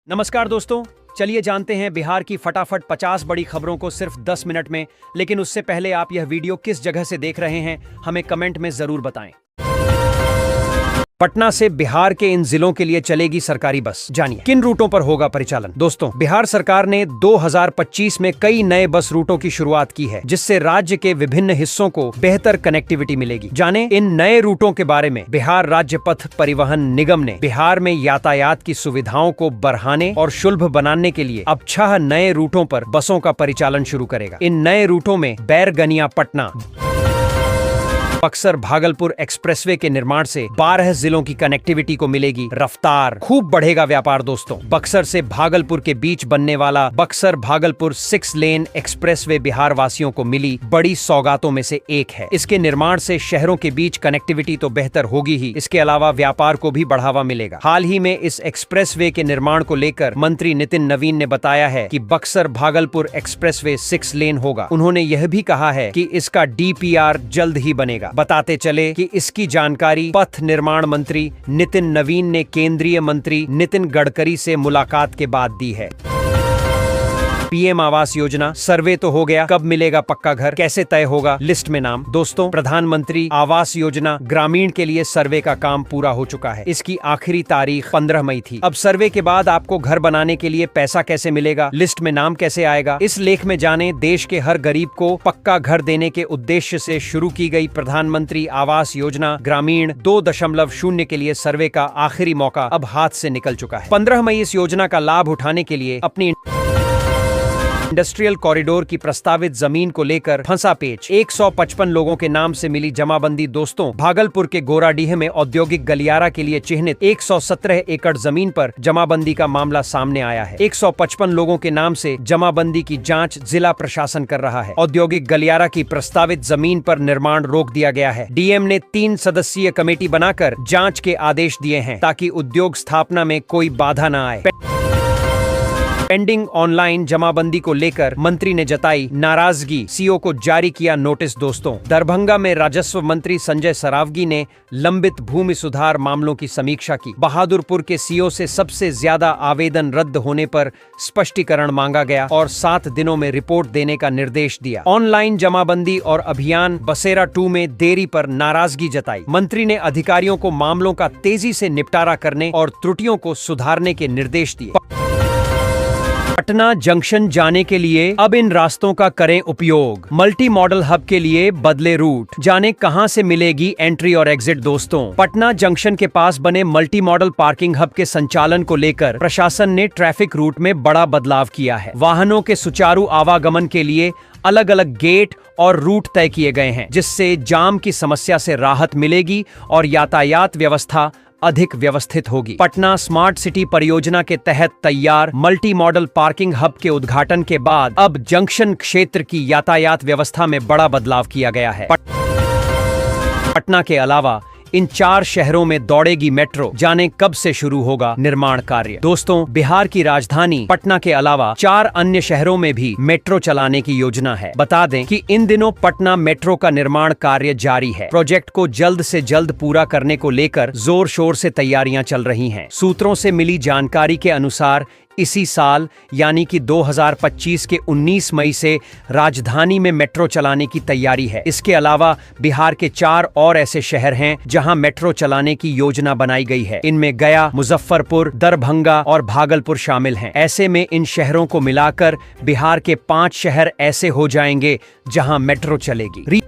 नमस्कार दोस्तों, चलिए जानते हैं बिहार की फटाफट 50 बड़ी खबरों को सिर्फ 10 मिनट में। लेकिन उससे पहले आप यह वीडियो किस जगह से देख रहे हैं हमें कमेंट में जरूर बताएं। पटना से बिहार के इन जिलों के लिए चलेगी सरकारी बस, जानिए किन रूटों पर होगा परिचालन। दोस्तों, बिहार सरकार ने 2025 में कई नए बस रूटों की शुरुआत की है, जिससे राज्य के विभिन्न हिस्सों को बेहतर कनेक्टिविटी मिलेगी। जाने इन नए रूटों के बारे में। बिहार राज्य पथ परिवहन निगम ने बिहार में यातायात की सुविधाओं को बढ़ाने और सुलभ बनाने के लिए अब 6 नए रूटों पर बसों का परिचालन शुरू करेगा। इन नए रूटों में बैरगनिया पटना बक्सर भागलपुर एक्सप्रेसवे के निर्माण से 12 जिलों की कनेक्टिविटी को मिलेगी रफ्तार, खूब बढ़ेगा व्यापार। दोस्तों, बक्सर से भागलपुर के बीच बनने वाला बक्सर भागलपुर 6 लेन एक्सप्रेसवे बिहार वासियों को मिली बड़ी सौगातों में से एक है। इसके निर्माण से शहरों के बीच कनेक्टिविटी तो बेहतर होगी ही, इसके अलावा व्यापार को भी बढ़ावा मिलेगा। हाल ही में इस एक्सप्रेसवे के निर्माण को लेकर मंत्री नितिन नवीन ने बताया है कि बक्सर भागलपुर एक्सप्रेसवे 6 लेन होगा। उन्होंने यह भी कहा है कि इसका DPR जल्द ही बनेगा। बताते चले कि इसकी जानकारी पथ निर्माण मंत्री नितिन नवीन ने केंद्रीय मंत्री नितिन गडकरी से मुलाकात के बाद दी है। PM आवास योजना सर्वे तो हो गया, कब मिलेगा पक्का घर, कैसे तय होगा, लिस्ट में नाम। दोस्तों, प्रधानमंत्री आवास योजना ग्रामीण के लिए सर्वे का काम पूरा हो चुका है। इसकी आखिरी तारीख 15 मई थी। अब सर्वे के बाद आपको घर बनाने के लिए पैसा कैसे मिलेगा, लिस्ट में नाम कैसे आएगा, इस लेख में जाने देश के हर गरीब को पक्का घर देने के उद्देश्य से शुरू की गई प्रधानमंत्री आवास योजना ग्रामीण 2.0 के लिए सर्वे का आखिरी मौका अब हाथ से निकल चुका है। 15 मई इस योजना का लाभ उठाने के लिए अपनी इंडस्ट्रियल कॉरिडोर की प्रस्तावित जमीन को लेकर फंसा पेच। 155 लोगों के नाम से मिली जमाबंदी। दोस्तों, भागलपुर के गोराडीह में औद्योगिक गलियारा के लिए चिन्हित 117 एकड़ जमीन पर जमाबंदी का मामला सामने आया है। 155 लोगों के नाम से जमाबंदी की जांच जिला प्रशासन कर रहा है। औद्योगिक गलियारा की प्रस्तावित जमीन पर निर्माण रोक दिया गया है। DM ने 3 सदस्यीय कमेटी बनाकर जाँच के आदेश दिए हैं ताकि उद्योग स्थापना में कोई बाधा न आए। पेंडिंग ऑनलाइन जमाबंदी को लेकर मंत्री ने जताई नाराजगी, CO को जारी किया नोटिस। दोस्तों, दरभंगा में राजस्व मंत्री संजय सरावगी ने लंबित भूमि सुधार मामलों की समीक्षा की। बहादुरपुर के CO से सबसे ज्यादा आवेदन रद्द होने पर स्पष्टीकरण मांगा गया और 7 दिनों में रिपोर्ट देने का निर्देश दिया। ऑनलाइन जमाबंदी और अभियान बसेरा 2 में देरी पर नाराजगी जताई। मंत्री ने अधिकारियों को मामलों का तेजी से निपटारा करने और त्रुटियों को सुधारने के निर्देश दिए। पटना जंक्शन जाने के लिए अब इन रास्तों का करें उपयोग। मल्टी मॉडल हब के लिए बदले रूट, जाने कहां से मिलेगी एंट्री और एग्जिट। दोस्तों, पटना जंक्शन के पास बने मल्टी मॉडल पार्किंग हब के संचालन को लेकर प्रशासन ने ट्रैफिक रूट में बड़ा बदलाव किया है। वाहनों के सुचारू आवागमन के लिए अलग अलग गेट और रूट तय किए गए हैं, जिससे जाम की समस्या से राहत मिलेगी और यातायात व्यवस्था अधिक व्यवस्थित होगी। पटना स्मार्ट सिटी परियोजना के तहत तैयार मल्टी मॉडल पार्किंग हब के उद्घाटन के बाद अब जंक्शन क्षेत्र की यातायात व्यवस्था में बड़ा बदलाव किया गया है। पटना के अलावा इन 4 शहरों में दौड़ेगी मेट्रो, जाने कब से शुरू होगा निर्माण कार्य। दोस्तों, बिहार की राजधानी पटना के अलावा 4 अन्य शहरों में भी मेट्रो चलाने की योजना है। बता दें कि इन दिनों पटना मेट्रो का निर्माण कार्य जारी है। प्रोजेक्ट को जल्द से जल्द पूरा करने को लेकर जोर शोर से तैयारियां चल रही हैं। सूत्रों से मिली जानकारी के अनुसार इसी साल यानी कि 2025 के 19 मई से राजधानी में मेट्रो चलाने की तैयारी है। इसके अलावा बिहार के 4 और ऐसे शहर हैं जहां मेट्रो चलाने की योजना बनाई गई है। इनमें गया, मुजफ्फरपुर, दरभंगा और भागलपुर शामिल हैं। ऐसे में इन शहरों को मिलाकर बिहार के 5 शहर ऐसे हो जाएंगे जहां मेट्रो चलेगी।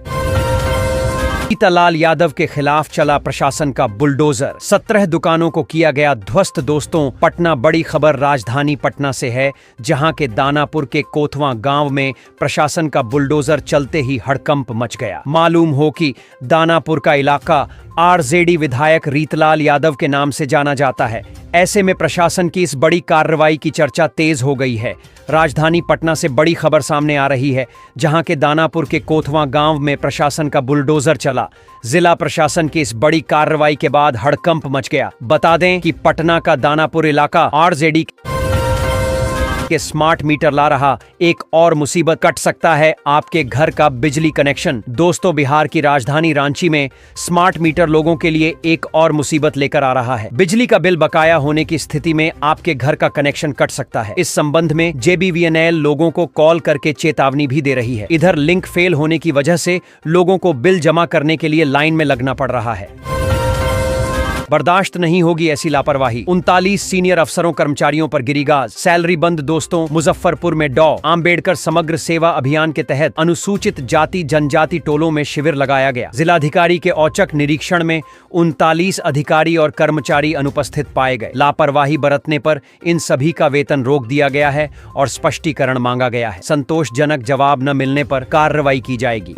सीतालाल यादव के खिलाफ चला प्रशासन का बुलडोजर, 17 दुकानों को किया गया ध्वस्त। दोस्तों, पटना बड़ी खबर राजधानी पटना से है, जहां के दानापुर के कोथवा गांव में प्रशासन का बुलडोजर चलते ही हड़कंप मच गया। मालूम हो कि दानापुर का इलाका RJD विधायक रीतलाल यादव के नाम से जाना जाता है। ऐसे में प्रशासन की इस बड़ी कार्रवाई की चर्चा तेज हो गई है। राजधानी पटना से बड़ी खबर सामने आ रही है, जहां के दानापुर के कोथवा गांव में प्रशासन का बुलडोजर चला। जिला प्रशासन की इस बड़ी कार्रवाई के बाद हड़कंप मच गया। बता दें कि पटना का दानापुर इलाका RJD के स्मार्ट मीटर ला रहा एक और मुसीबत, कट सकता है आपके घर का बिजली कनेक्शन। दोस्तों, बिहार की राजधानी रांची में स्मार्ट मीटर लोगों के लिए एक और मुसीबत लेकर आ रहा है। बिजली का बिल बकाया होने की स्थिति में आपके घर का कनेक्शन कट सकता है। इस संबंध में JBVNL लोगों को कॉल करके चेतावनी भी दे रही है। इधर लिंक फेल होने की वजह से लोगों को बिल जमा करने के लिए लाइन में लगना पड़ रहा है। बर्दाश्त नहीं होगी ऐसी लापरवाही। 39 सीनियर अफसरों कर्मचारियों पर गिरी गाज, सैलरी बंद। दोस्तों, मुजफ्फरपुर में आम्बेडकर समग्र सेवा अभियान के तहत अनुसूचित जाति जनजाति टोलों में शिविर लगाया गया। जिलाधिकारी के औचक निरीक्षण में 39 अधिकारी और कर्मचारी अनुपस्थित पाए गए। लापरवाही बरतने पर इन सभी का वेतन रोक दिया गया है और स्पष्टीकरण मांगा गया है। संतोषजनक जवाब न मिलने पर कार्रवाई की जाएगी।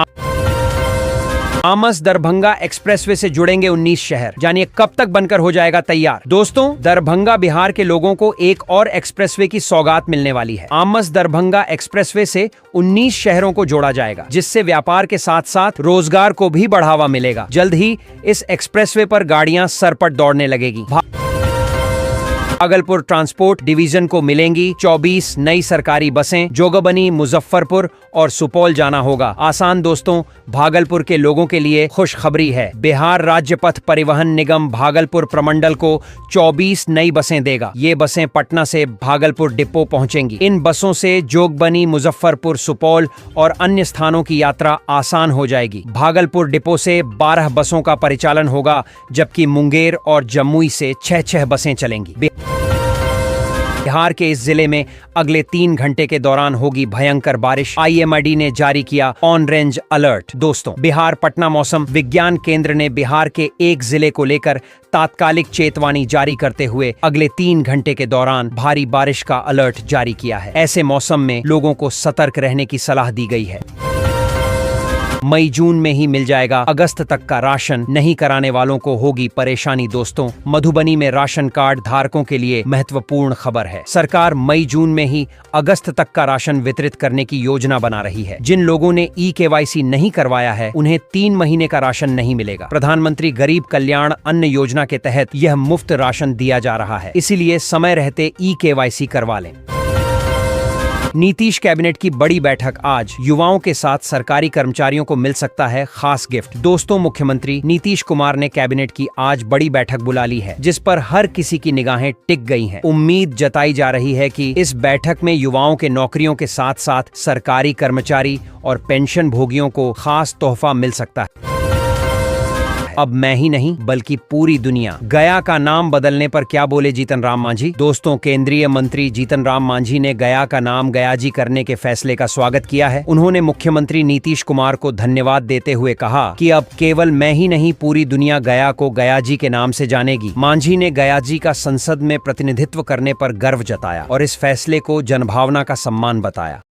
आमस दरभंगा एक्सप्रेसवे से जुड़ेंगे 19 शहर, जानिए कब तक बनकर हो जाएगा तैयार। दोस्तों, दरभंगा बिहार के लोगों को एक और एक्सप्रेसवे की सौगात मिलने वाली है। आमस दरभंगा एक्सप्रेसवे से 19 शहरों को जोड़ा जाएगा, जिससे व्यापार के साथ साथ रोजगार को भी बढ़ावा मिलेगा। जल्द ही इस एक्सप्रेसवे पर गाड़ियां सरपट दौड़ने लगेगी। भागलपुर ट्रांसपोर्ट डिवीजन को मिलेंगी 24 नई सरकारी बसें। जोगबनी, मुजफ्फरपुर और सुपौल जाना होगा आसान। दोस्तों, भागलपुर के लोगों के लिए खुशखबरी है। बिहार राज्य पथ परिवहन निगम भागलपुर प्रमंडल को 24 नई बसें देगा। ये बसें पटना से भागलपुर डिपो पहुंचेंगी। इन बसों से जोगबनी, मुजफ्फरपुर, सुपौल और अन्य स्थानों की यात्रा आसान हो जाएगी। भागलपुर डिपो से 12 बसों का परिचालन होगा, जबकि मुंगेर और जमुई से 6 बसें चलेंगी। बिहार के इस जिले में अगले 3 घंटे के दौरान होगी भयंकर बारिश। IMD ने जारी किया ऑन-रेंज अलर्ट। दोस्तों, बिहार पटना मौसम विज्ञान केंद्र ने बिहार के एक जिले को लेकर तात्कालिक चेतावनी जारी करते हुए अगले 3 घंटे के दौरान भारी बारिश का अलर्ट जारी किया है। ऐसे मौसम में लोगों को सतर्क रहने की सलाह दी गई है। मई जून में ही मिल जाएगा अगस्त तक का राशन, नहीं कराने वालों को होगी परेशानी। दोस्तों, मधुबनी में राशन कार्ड धारकों के लिए महत्वपूर्ण खबर है। सरकार मई जून में ही अगस्त तक का राशन वितरित करने की योजना बना रही है। जिन लोगों ने EKYC नहीं करवाया है, उन्हें 3 महीने का राशन नहीं मिलेगा। प्रधानमंत्री गरीब कल्याण अन्न योजना के तहत यह मुफ्त राशन दिया जा रहा है, इसीलिए समय रहते EKYC करवा लें। नीतीश कैबिनेट की बड़ी बैठक आज। युवाओं के साथ सरकारी कर्मचारियों को मिल सकता है खास गिफ्ट। दोस्तों, मुख्यमंत्री नीतीश कुमार ने कैबिनेट की आज बड़ी बैठक बुला ली है, जिस पर हर किसी की निगाहें टिक गई हैं। उम्मीद जताई जा रही है कि इस बैठक में युवाओं के नौकरियों के साथ साथ सरकारी कर्मचारी और पेंशन भोगियों को खास तोहफा मिल सकता है। अब मैं ही नहीं बल्कि पूरी दुनिया गया का नाम बदलने पर क्या बोले जीतन राम मांझी। दोस्तों, केंद्रीय मंत्री जीतन राम मांझी ने गया का नाम गयाजी करने के फैसले का स्वागत किया है। उन्होंने मुख्यमंत्री नीतीश कुमार को धन्यवाद देते हुए कहा कि अब केवल मैं ही नहीं पूरी दुनिया गया को गयाजी के नाम से जानेगी। मांझी ने गयाजी का संसद में प्रतिनिधित्व करने पर गर्व जताया और इस फैसले को जनभावना का सम्मान बताया।